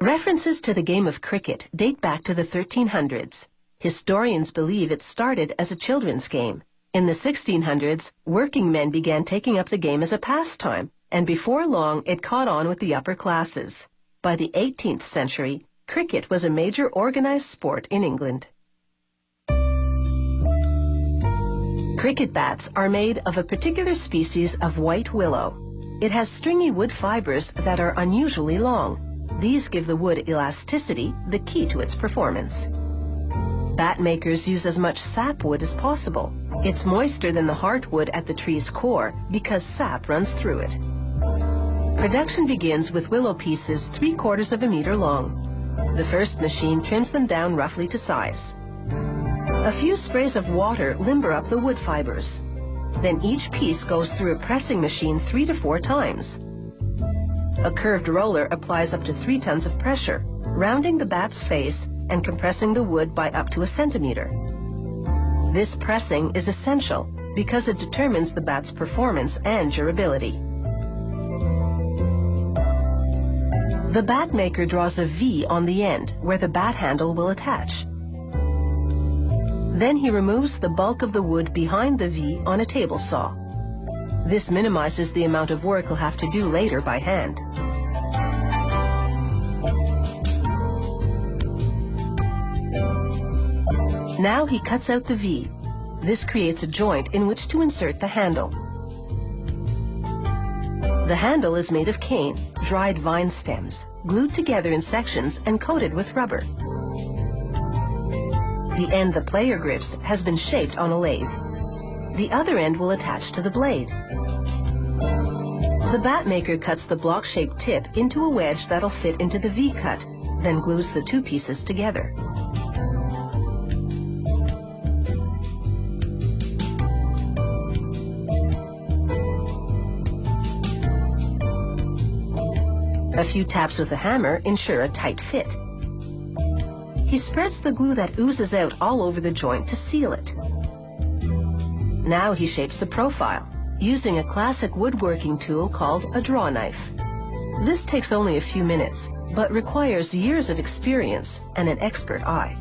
References to the game of cricket date back to the 1300s. Historians believe it started as a children's game. In the 1600s, working men began taking up the game as a pastime, and before long it caught on with the upper classes. By the 18th century, cricket was a major organized sport in England. Cricket bats are made of a particular species of white willow. It has stringy wood fibers that are unusually long. These give the wood elasticity, the key to its performance. Bat makers use as much sapwood as possible. It's moister than the heartwood at the tree's core because sap runs through it. Production begins with willow pieces 3/4 of a meter long. The first machine trims them down roughly to size. A few sprays of water limber up the wood fibers. Then each piece goes through a pressing machine 3 to 4 times. A curved roller applies up to 3 tons of pressure, rounding the bat's face and compressing the wood by up to a centimeter. This pressing is essential because it determines the bat's performance and durability. The bat maker draws a V on the end where the bat handle will attach. Then he removes the bulk of the wood behind the V on a table saw. This minimizes the amount of work he'll have to do later by hand. Now he cuts out the V. This creates a joint in which to insert the handle. The handle is made of cane, dried vine stems, glued together in sections and coated with rubber. The end the player grips has been shaped on a lathe. The other end will attach to the blade. The bat maker cuts the block-shaped tip into a wedge that'll fit into the V-cut, then glues the 2 pieces together. A few taps with a hammer ensure a tight fit. He spreads the glue that oozes out all over the joint to seal it. Now he shapes the profile, using a classic woodworking tool called a draw knife. This takes only a few minutes, but requires years of experience and an expert eye.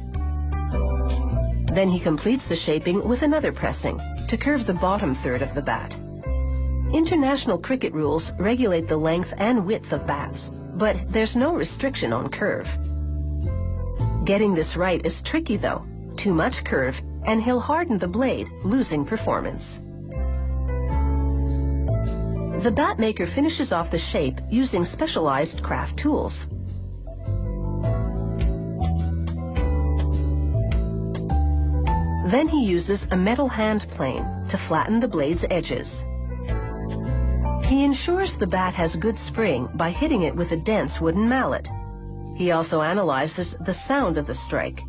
Then he completes the shaping with another pressing to curve the bottom third of the bat. International cricket rules regulate the length and width of bats, but there's no restriction on curve. Getting this right is tricky though. Too much curve and he'll harden the blade, losing performance. The bat maker finishes off the shape using specialized craft tools. Then he uses a metal hand plane to flatten the blade's edges. He ensures the bat has good spring by hitting it with a dense wooden mallet. He also analyzes the sound of the strike.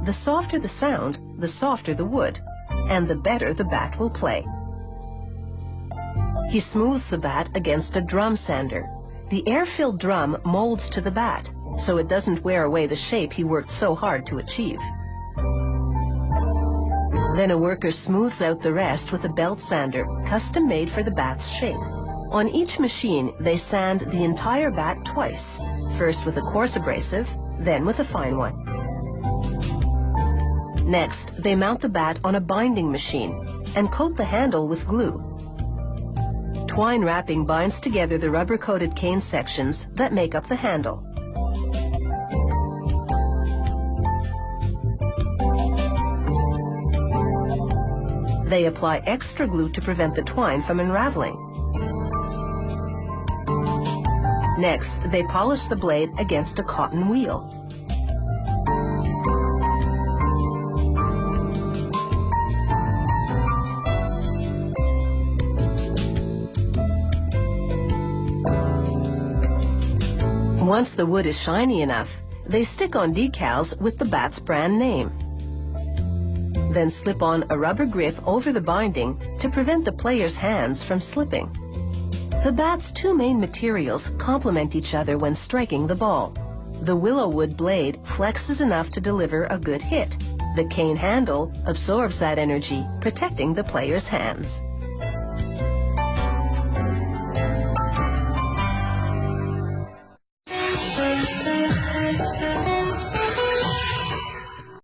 The softer the sound, the softer the wood, and the better the bat will play. He smooths the bat against a drum sander. The air-filled drum molds to the bat, so it doesn't wear away the shape he worked so hard to achieve. Then a worker smooths out the rest with a belt sander, custom made for the bat's shape. On each machine, they sand the entire bat twice, first with a coarse abrasive, then with a fine one. Next, they mount the bat on a binding machine and coat the handle with glue. Twine wrapping binds together the rubber-coated cane sections that make up the handle. They apply extra glue to prevent the twine from unraveling. Next, they polish the blade against a cotton wheel. Once the wood is shiny enough, they stick on decals with the bat's brand name. Then slip on a rubber grip over the binding to prevent the player's hands from slipping. The bat's 2 main materials complement each other when striking the ball. The willow wood blade flexes enough to deliver a good hit. The cane handle absorbs that energy, protecting the player's hands.